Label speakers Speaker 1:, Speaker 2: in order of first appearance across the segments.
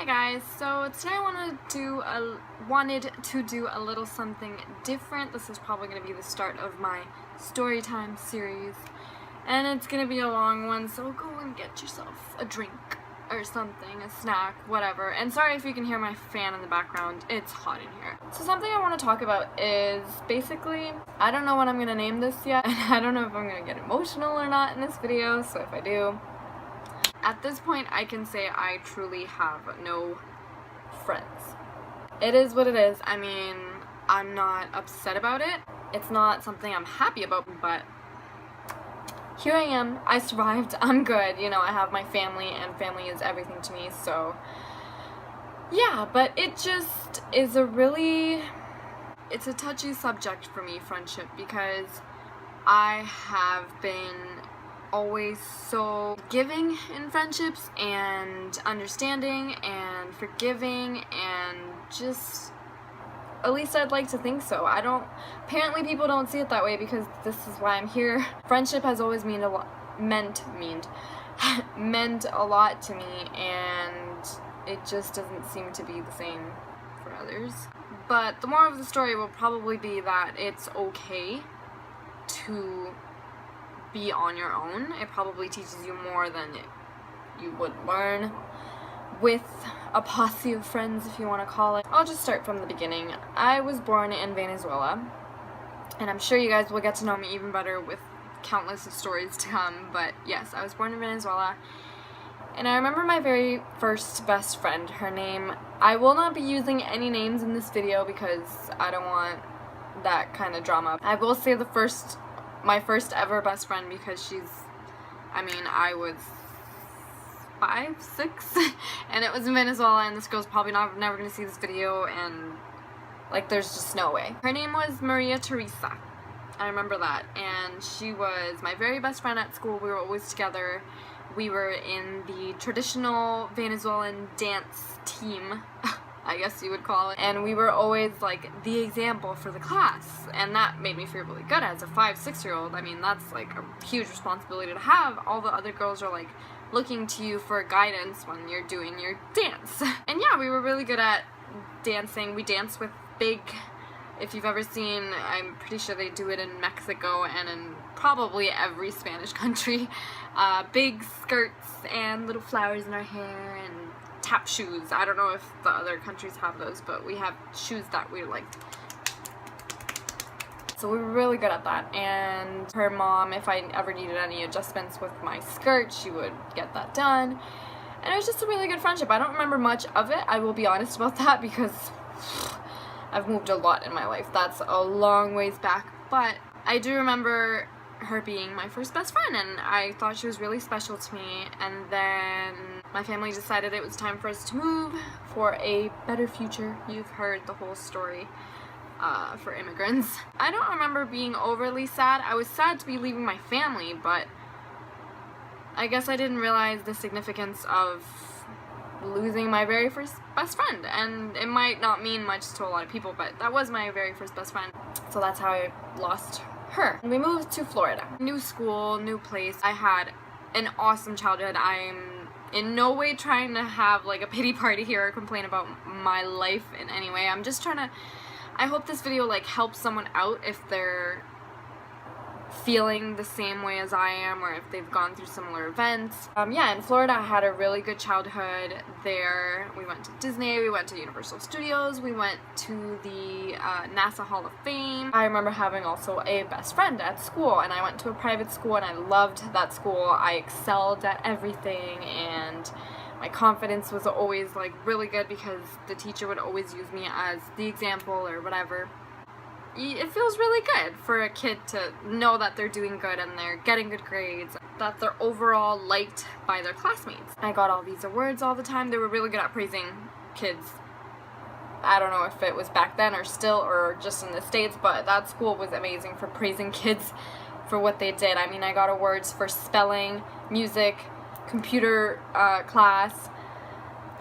Speaker 1: Hi guys, so today I wanted to do a little something different. This is probably going to be the start of my story time series, and it's going to be a long one, so go and get yourself a drink or something, a snack, whatever. And sorry if you can hear my fan in the background, it's hot in here. So something I want to talk about is basically, I don't know what I'm going to name this yet, and I don't know if I'm going to get emotional or not in this video, so if I do, at this point, I can say I truly have no friends. It is what it is. I mean, I'm not upset about it. It's not something I'm happy about, but here I am. I survived. I'm good. You know, I have my family, and family is everything to me, so yeah, but it just is it's a touchy subject for me, friendship, because I have been always so giving in friendships and understanding and forgiving, and just, at least I'd like to think so. Apparently people don't see it that way, because this is why I'm here. Friendship has always meant a lot to me, and it just doesn't seem to be the same for others. But the moral of the story will probably be that it's okay to be on your own. It probably teaches you more than you would learn with a posse of friends, if you want to call it. I'll just start from the beginning. I was born in Venezuela, and I'm sure you guys will get to know me even better with countless of stories to come, but yes, I was born in Venezuela, and I remember my very first best friend. Her name, I will not be using any names in this video because I don't want that kind of drama. I will say my first ever best friend, because I was 5, 6, and it was in Venezuela, and this girl's probably never gonna see this video, and like, there's just no way. Her name was Maria Teresa. I remember that, and she was my very best friend at school. We were always together. We were in the traditional Venezuelan dance team, I guess you would call it, and we were always like the example for the class, and that made me feel really good as a 5, 6-year-old. I mean, that's like a huge responsibility to have. All the other girls are like looking to you for guidance when you're doing your dance. And yeah, we were really good at dancing. We danced with big, if you've ever seen, I'm pretty sure they do it in Mexico and in probably every Spanish country, big skirts and little flowers in our hair and tap shoes. I don't know if the other countries have those, but we have shoes that we liked. So we were really good at that, and her mom, if I ever needed any adjustments with my skirt, she would get that done, and it was just a really good friendship. I don't remember much of it, I will be honest about that, because I've moved a lot in my life. That's a long ways back, but I do remember her being my first best friend, and I thought she was really special to me. And then my family decided it was time for us to move for a better future. You've heard the whole story for immigrants. I don't remember being overly sad. I was sad to be leaving my family, but I guess I didn't realize the significance of losing my very first best friend, and it might not mean much to a lot of people, but that was my very first best friend, so that's how I lost her. We moved to Florida. New school, new place. I had an awesome childhood. I'm in no way trying to have like a pity party here or complain about my life in any way. I'm just trying to, I hope this video like helps someone out if they're feeling the same way as I am, or if they've gone through similar events. Yeah, in Florida I had a really good childhood there. We went to Disney, we went to Universal Studios, we went to the NASA Hall of Fame. I remember having also a best friend at school, and I went to a private school, and I loved that school. I excelled at everything, and my confidence was always like really good, because the teacher would always use me as the example or whatever. It feels really good for a kid to know that they're doing good and they're getting good grades, that they're overall liked by their classmates. I got all these awards all the time. They were really good at praising kids. I don't know if it was back then or still, or just in the States, but that school was amazing for praising kids for what they did. I mean, I got awards for spelling, music, computer class,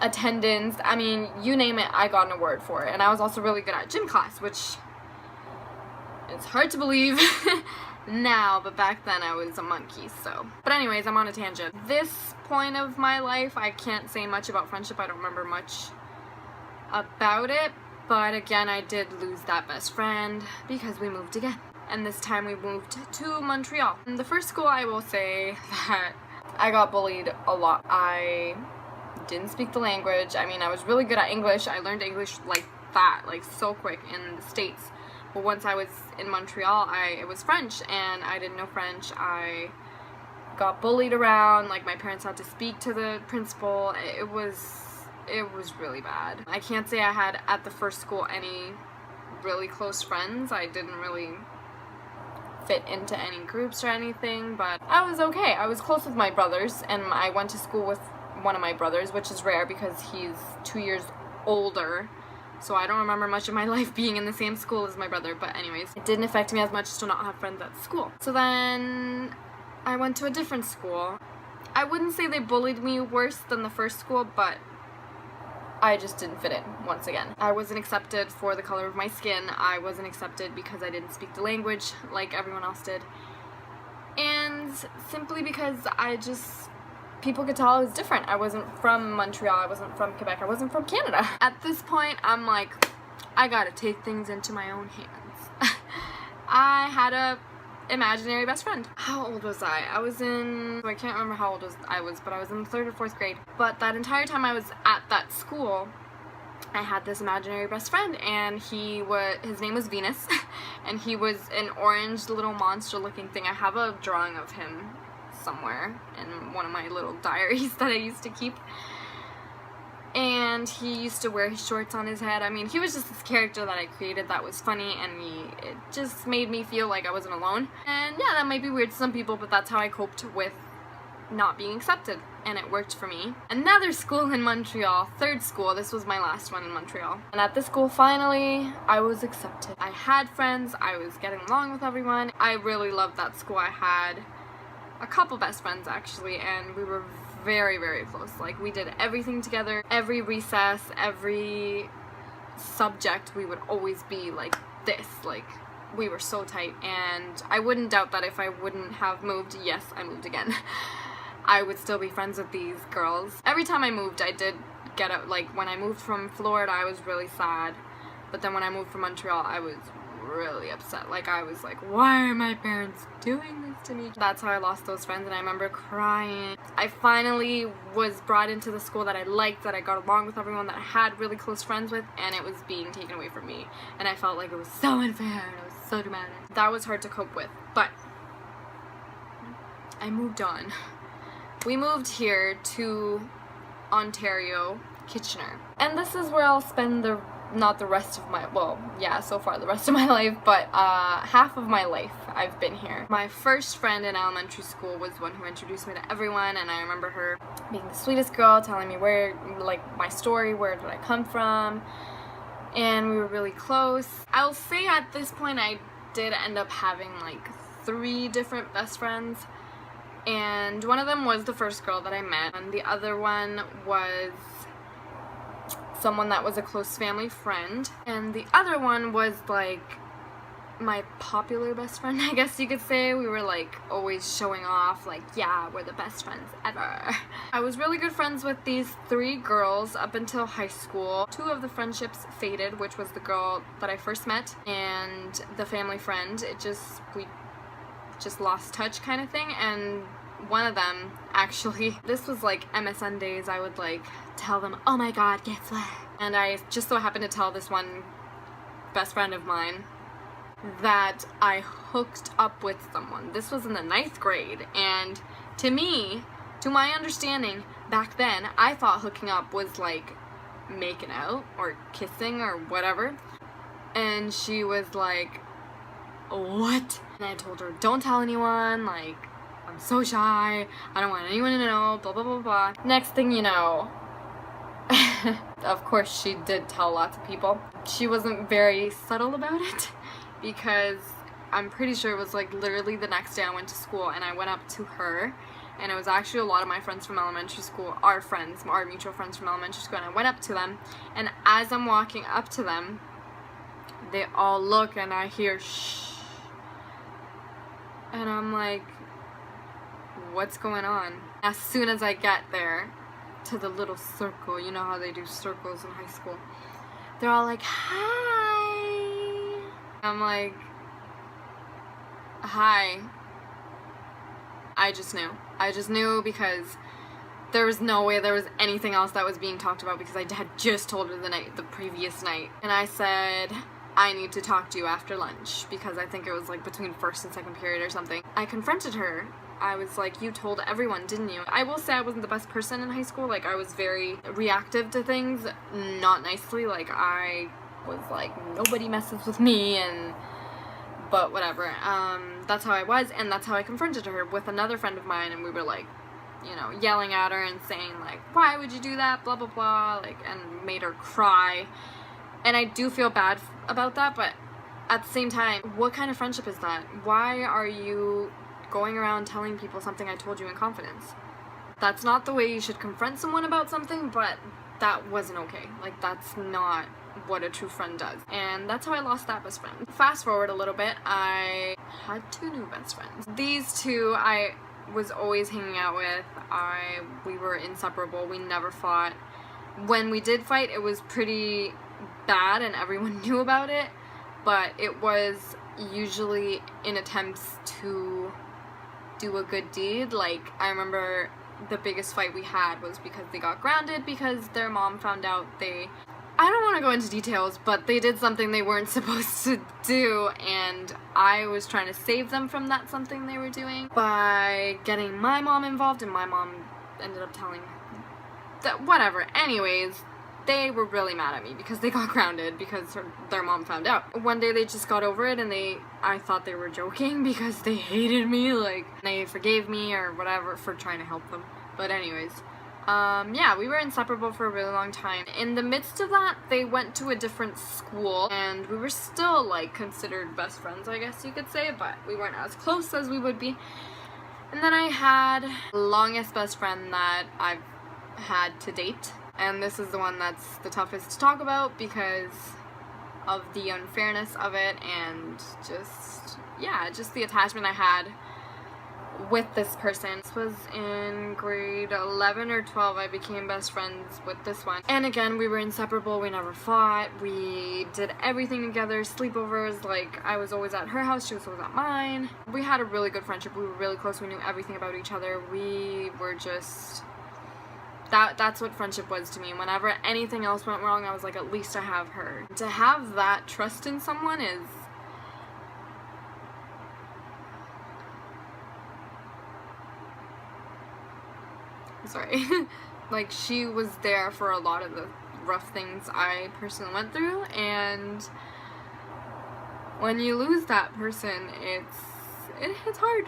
Speaker 1: attendance. I mean, you name it, I got an award for it. And I was also really good at gym class, which it's hard to believe now, but back then I was a monkey, so. But anyways, I'm on a tangent. This point of my life, I can't say much about friendship. I don't remember much about it, but again, I did lose that best friend because we moved again. And this time we moved to Montreal. In the first school, I will say that I got bullied a lot. I didn't speak the language. I mean, I was really good at English. I learned English like that, like so quick in the States. But once I was in Montreal, it was French, and I didn't know French. I got bullied around, like my parents had to speak to the principal. It was really bad. I can't say I had at the first school any really close friends. I didn't really fit into any groups or anything, but I was okay. I was close with my brothers, and I went to school with one of my brothers, which is rare because he's 2 years older. So I don't remember much of my life being in the same school as my brother, but anyways, it didn't affect me as much to not have friends at school. So then I went to a different school. I wouldn't say they bullied me worse than the first school, but I just didn't fit in once again. I wasn't accepted for the color of my skin. I wasn't accepted because I didn't speak the language like everyone else did. And simply because people could tell I was different. I wasn't from Montreal, I wasn't from Quebec, I wasn't from Canada. At this point, I'm like, I gotta take things into my own hands. I had a imaginary best friend. How old was I? I can't remember how old I was, but I was in the 3rd or 4th grade. But that entire time I was at that school, I had this imaginary best friend, and his name was Venus, and he was an orange little monster looking thing. I have a drawing of him somewhere in one of my little diaries that I used to keep. And he used to wear his shorts on his head. I mean, he was just this character that I created that was funny, and it just made me feel like I wasn't alone. And yeah, that might be weird to some people, but that's how I coped with not being accepted, and it worked for me. Another school in Montreal, 3rd school, this was my last one in Montreal. And at this school, finally, I was accepted. I had friends, I was getting along with everyone. I really loved that school. I had a couple best friends actually, and we were very, very close. Like, we did everything together. Every recess, every subject, we would always be like this. Like, we were so tight, and I wouldn't doubt that if I wouldn't have moved, yes, I moved again, I would still be friends with these girls. Every time I moved, I did get out. Like, when I moved from Florida, I was really sad, but then when I moved from Montreal, I was really upset. Like, I was like, why are my parents doing this to me? That's how I lost those friends, and I remember crying. I finally was brought into the school that I liked, that I got along with everyone, that I had really close friends with, and it was being taken away from me, and I felt like it was so unfair, and it was so dramatic. That was hard to cope with, but I moved on. We moved here to Ontario, Kitchener, and this is where I'll spend not the rest of my, well, yeah, so far the rest of my life, but half of my life I've been here. My first friend in elementary school was one who introduced me to everyone, and I remember her being the sweetest girl, telling me my story, where did I come from, and we were really close. I'll say at this point I did end up having like 3 different best friends, and one of them was the first girl that I met, and the other one was someone that was a close family friend, and the other one was like my popular best friend, I guess you could say. We were like always showing off, like, yeah, we're the best friends ever. I was really good friends with these 3 girls up until high school. 2 of the friendships faded, which was the girl that I first met and the family friend. We just lost touch kind of thing. And one of them, actually, this was like MSN days, I would like tell them, oh my god, guess what? And I just so happened to tell this one best friend of mine that I hooked up with someone. This was in the 9th grade, and to me, to my understanding, back then, I thought hooking up was like making out or kissing or whatever. And she was like, what? And I told her, don't tell anyone, like, I'm so shy, I don't want anyone to know, blah blah blah blah. Next thing you know, of course she did tell lots of people. She wasn't very subtle about it, because I'm pretty sure it was like literally the next day I went to school, and I went up to her, and it was actually a lot of my friends from elementary school, our mutual friends from elementary school, and I went up to them, and as I'm walking up to them, they all look, and I hear shh. And I'm like, what's going on? As soon as I get there to the little circle, you know how they do circles in high school, they're all like, hi. I'm like, hi. I just knew because there was no way there was anything else that was being talked about, because I had just told her the previous night. And I said, I need to talk to you after lunch, because I think it was like between first and second period or something. I confronted her. I was like, you told everyone, didn't you? I will say I wasn't the best person in high school. Like, I was very reactive to things, not nicely. Like, I was like, nobody messes with me, but whatever. That's how I was, and that's how I confronted her with another friend of mine, and we were like, you know, yelling at her and saying like, why would you do that, blah blah blah, like, and made her cry. And I do feel bad about that, but at the same time, what kind of friendship is that? Why are you going around telling people something I told you in confidence? That's not the way you should confront someone about something, but that wasn't okay. Like, that's not what a true friend does. And that's how I lost that best friend. Fast forward a little bit, I had 2 new best friends. These 2 I was always hanging out with. We were inseparable. We never fought. When we did fight, it was pretty bad and everyone knew about it, but it was usually in attempts to do a good deed. Like, I remember the biggest fight we had was because they got grounded because their mom found out I don't want to go into details, but they did something they weren't supposed to do, and I was trying to save them from that something they were doing by getting my mom involved, and my mom ended up telling that, whatever. Anyways, they were really mad at me because they got grounded because their mom found out. One day they just got over it, and I thought they were joking because they hated me, like, they forgave me or whatever for trying to help them. But anyways, yeah, we were inseparable for a really long time. In the midst of that, they went to a different school, and we were still, like, considered best friends, I guess you could say, but we weren't as close as we would be. And then I had the longest best friend that I've had to date, and this is the one that's the toughest to talk about because of the unfairness of it, and just, yeah, just the attachment I had with this person. This was in grade 11 or 12. I became best friends with this one, and again, we were inseparable. We never fought. We did everything together, sleepovers. Like, I was always at her house, she was always at mine. We had a really good friendship. We were really close. We knew everything about each other. We were just, that's what friendship was to me. Whenever anything else went wrong, I was like, at least I have her. To have that trust in someone is, sorry, like, she was there for a lot of the rough things I personally went through, and when you lose that person, it's hard.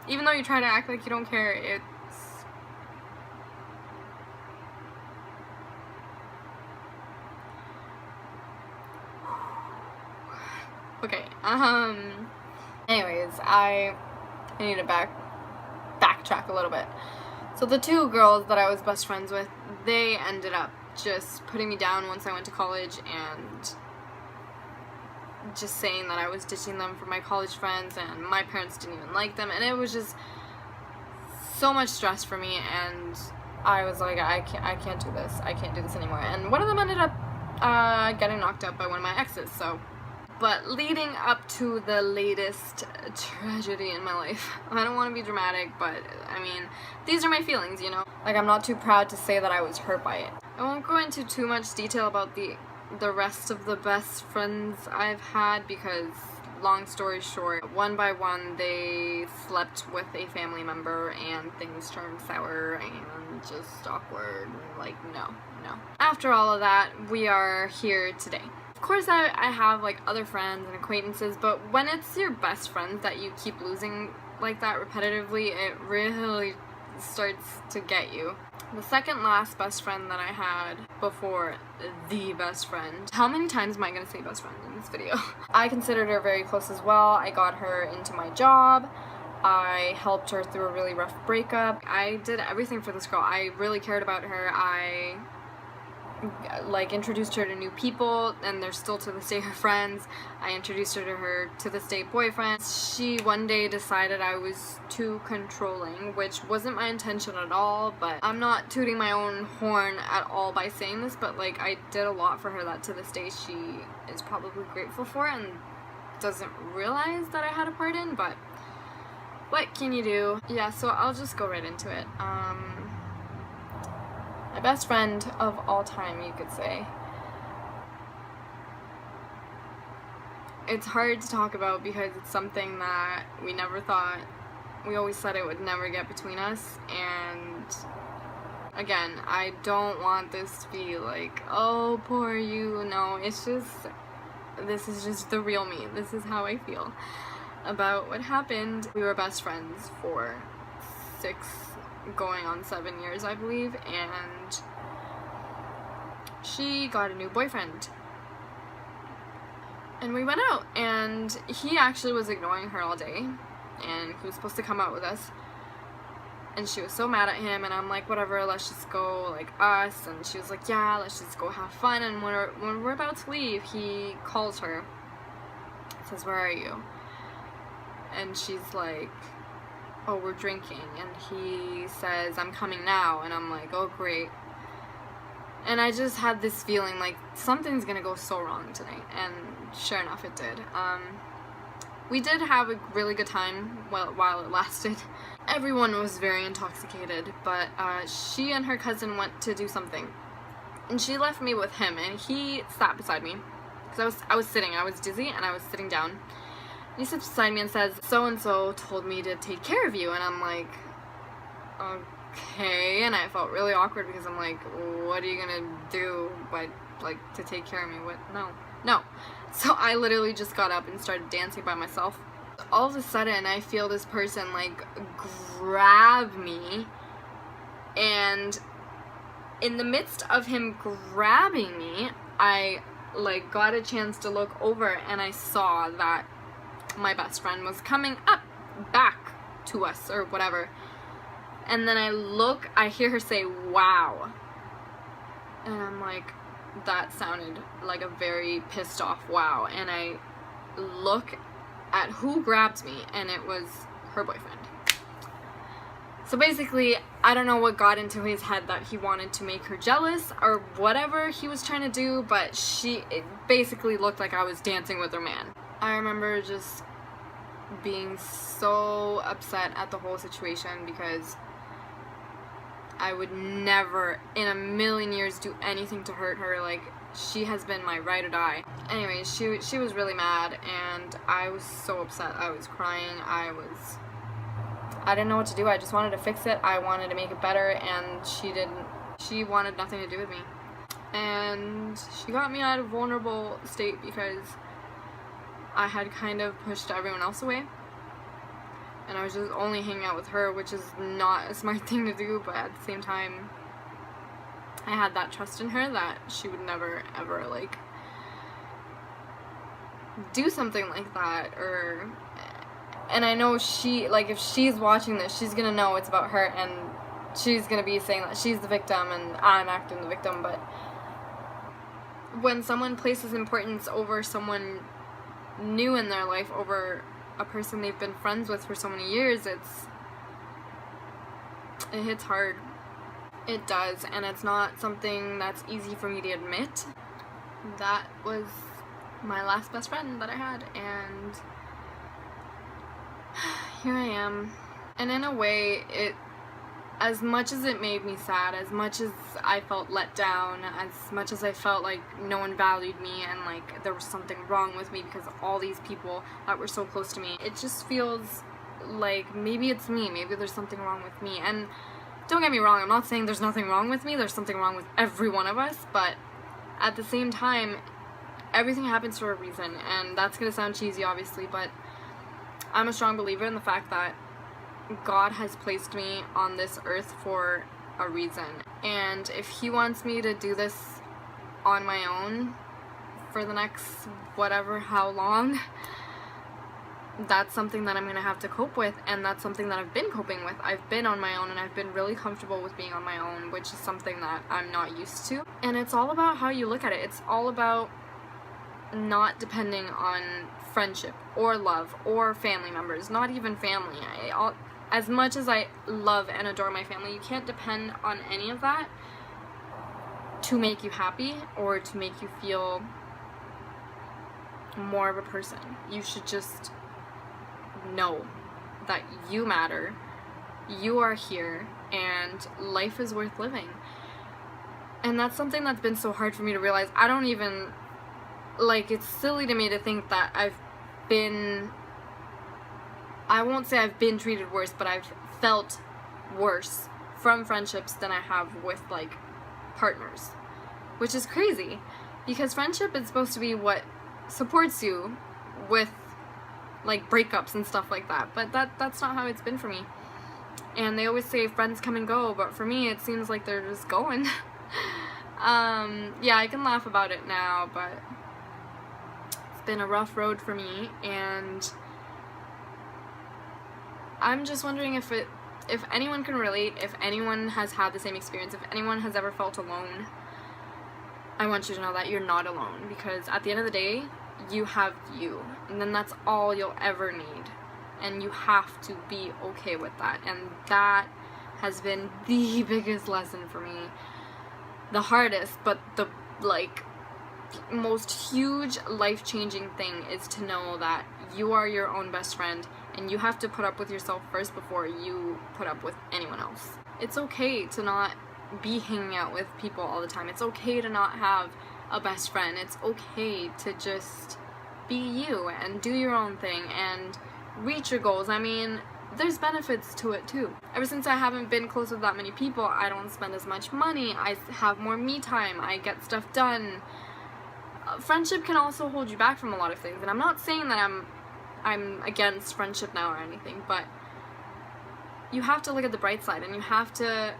Speaker 1: Even though you try to act like you don't care, it's, okay, anyways, I need to backtrack a little bit. So the 2 girls that I was best friends with, they ended up just putting me down once I went to college and just saying that I was ditching them for my college friends, and my parents didn't even like them, and it was just so much stress for me, and I was like, I can't do this. I can't do this anymore. And one of them ended up getting knocked up by one of my exes, so. But leading up to the latest tragedy in my life, I don't want to be dramatic, but I mean, these are my feelings, you know? Like, I'm not too proud to say that I was hurt by it. I won't go into too much detail about the rest of the best friends I've had because, long story short, one by one they slept with a family member and things turned sour and just awkward. Like, no. After all of that, we are here today. Of course, I have, like, other friends and acquaintances, but when it's your best friends that you keep losing like that repetitively, it really starts to get you. The second last best friend that I had before the best friend. How many times am I going to say best friend in this video? I considered her very close as well. I got her into my job. I helped her through a really rough breakup. I did everything for this girl. I really cared about her. I like introduced her to new people, and they're still to this day her friends. I introduced her to this day boyfriend. She one day decided I was too controlling, which wasn't my intention at all, but I'm not tooting my own horn at all by saying this, but like I did a lot for her that to this day she is probably grateful for and doesn't realize that I had a part in, but what can you do? Yeah, so I'll just go right into it. My best friend of all time, you could say. It's hard to talk about because it's something that we never thought, we always said it would never get between us, and again, I don't want this to be like, oh, poor you. No, it's just, this is just the real me. This is how I feel about what happened. We were best friends for 6 going on 7 years, I believe, and she got a new boyfriend. And we went out, and he actually was ignoring her all day, and he was supposed to come out with us. And she was so mad at him, and I'm like, whatever, let's just go, like, us. And she was like, yeah, let's just go have fun. And when we're about to leave, he calls her, says, where are you? And she's like, oh, we're drinking. And he says, I'm coming now. And I'm like, oh, great. And I just had this feeling like something's gonna go so wrong tonight. And sure enough, it did. We did have a really good time while it lasted. Everyone was very intoxicated, but she and her cousin went to do something. And she left me with him, and he sat beside me. Because I was sitting, I was dizzy, and I was sitting down. And he sits beside me and says, so-and-so told me to take care of you. And I'm like, okay. And I felt really awkward because I'm like, what are you gonna do by, like, to take care of me? What? No. So I literally just got up and started dancing by myself. All of a sudden, I feel this person, like, grab me, and in the midst of him grabbing me, I, like, got a chance to look over, and I saw that my best friend was coming up back to us, or whatever. And then I hear her say, wow. And I'm like, that sounded like a very pissed off wow. And I look at who grabbed me, and it was her boyfriend. So basically, I don't know what got into his head, that he wanted to make her jealous or whatever he was trying to do, but it basically looked like I was dancing with her man. I remember just being so upset at the whole situation because I would never in a million years do anything to hurt her. Like, she has been my ride or die. Anyways, she was really mad, and I was so upset. I was crying. I didn't know what to do. I just wanted to fix it. I wanted to make it better, and she didn't. She wanted nothing to do with me. And she got me out of a vulnerable state because I had kind of pushed everyone else away. And I was just only hanging out with her, which is not a smart thing to do, but at the same time, I had that trust in her that she would never, ever, like, do something like that, and I know she, like, if she's watching this, she's gonna know it's about her, and she's gonna be saying that she's the victim, and I'm acting the victim, but when someone places importance over someone new in their life, over a person they've been friends with for so many years, it hits hard. It does, and it's not something that's easy for me to admit. That was my last best friend that I had, and here I am. And in a way, as much as it made me sad, as much as I felt let down, as much as I felt like no one valued me and like there was something wrong with me because all these people that were so close to me, it just feels like maybe it's me, maybe there's something wrong with me. And don't get me wrong, I'm not saying there's nothing wrong with me, there's something wrong with every one of us, but at the same time, everything happens for a reason, and that's gonna sound cheesy obviously, but I'm a strong believer in the fact that God has placed me on this earth for a reason, and if He wants me to do this on my own for the next whatever, how long, that's something that I'm gonna have to cope with, and that's something that I've been coping with. I've been on my own, and I've been really comfortable with being on my own, which is something that I'm not used to. And it's all about how you look at it. It's all about not depending on friendship or love or family members, not even family. As much as I love and adore my family, you can't depend on any of that to make you happy or to make you feel more of a person. You should just know that you matter, you are here, and life is worth living. And that's something that's been so hard for me to realize. I don't even, like, it's silly to me to think that I won't say I've been treated worse, but I've felt worse from friendships than I have with, like, partners. Which is crazy, because friendship is supposed to be what supports you with, like, breakups and stuff like that. But that's not how it's been for me. And they always say friends come and go, but for me it seems like they're just going. Yeah, I can laugh about it now, but it's been a rough road for me, and I'm just wondering if anyone can relate, if anyone has had the same experience, if anyone has ever felt alone. I want you to know that you're not alone, because at the end of the day, you have you, and then that's all you'll ever need, and you have to be okay with that. And that has been the biggest lesson for me, the hardest, but the, like, most huge life-changing thing is to know that you are your own best friend, and you have to put up with yourself first before you put up with anyone else. It's okay to not be hanging out with people all the time. It's okay to not have a best friend. It's okay to just be you and do your own thing and reach your goals. I mean, there's benefits to it too. Ever since I haven't been close with that many people, I don't spend as much money, I have more me time, I get stuff done. Friendship can also hold you back from a lot of things, and I'm not saying that I'm against friendship now or anything, but you have to look at the bright side, and you have to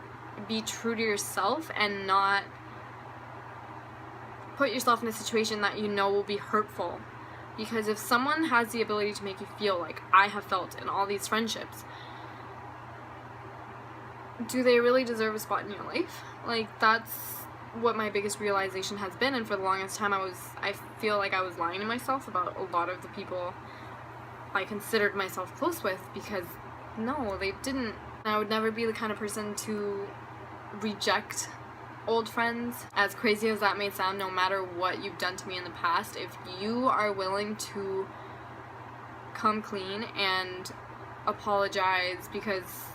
Speaker 1: be true to yourself and not put yourself in a situation that you know will be hurtful. Because if someone has the ability to make you feel like I have felt in all these friendships, do they really deserve a spot in your life? Like, that's what my biggest realization has been, and for the longest time I feel like I was lying to myself about a lot of the people I considered myself close with, because no, they didn't. I would never be the kind of person to reject old friends. As crazy as that may sound, no matter what you've done to me in the past, if you are willing to come clean and apologize, because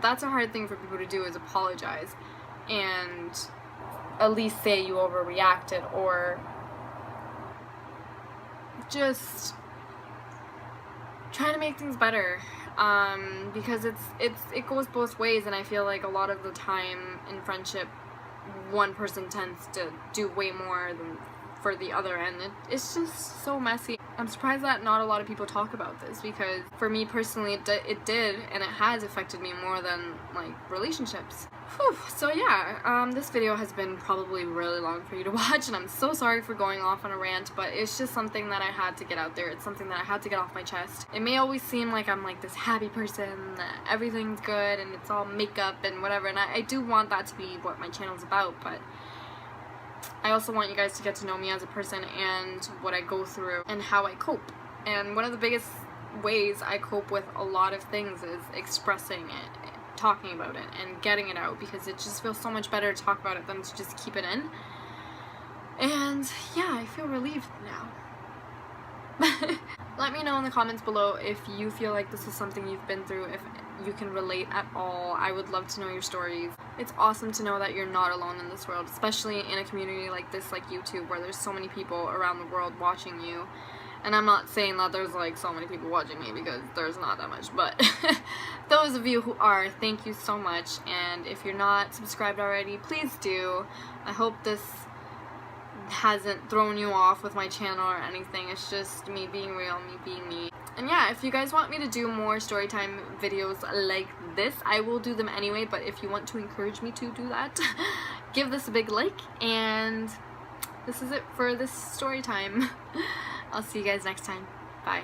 Speaker 1: that's a hard thing for people to do, is apologize and at least say you overreacted, or just try to make things better. Because it goes both ways, and I feel like a lot of the time in friendship, one person tends to do way more than for the other, and it's just so messy. I'm surprised that not a lot of people talk about this, because for me personally it did, and it has affected me more than, like, relationships. Whew. So yeah, this video has been probably really long for you to watch, and I'm so sorry for going off on a rant, but it's just something that I had to get out there. It's something that I had to get off my chest. It may always seem like I'm like this happy person, that everything's good and it's all makeup and whatever, and I do want that to be what my channel's about, but I also want you guys to get to know me as a person and what I go through and how I cope. And one of the biggest ways I cope with a lot of things is expressing it, talking about it, and getting it out, because it just feels so much better to talk about it than to just keep it in. And yeah, I feel relieved now. Let me know in the comments below if you feel like this is something you've been through, if you can relate at all. I would love to know your stories. It's awesome to know that you're not alone in this world, especially in a community like this, like YouTube, where there's so many people around the world watching you. And I'm not saying that there's, like, so many people watching me, because there's not that much, but those of you who are, thank you so much. And if you're not subscribed already, please do. I hope this hasn't thrown you off with my channel or anything. It's just me being real, me being me. And yeah, if you guys want me to do more storytime videos like this, I will do them anyway, but if you want to encourage me to do that, give this a big like. And this is it for this story time. I'll see you guys next time. Bye.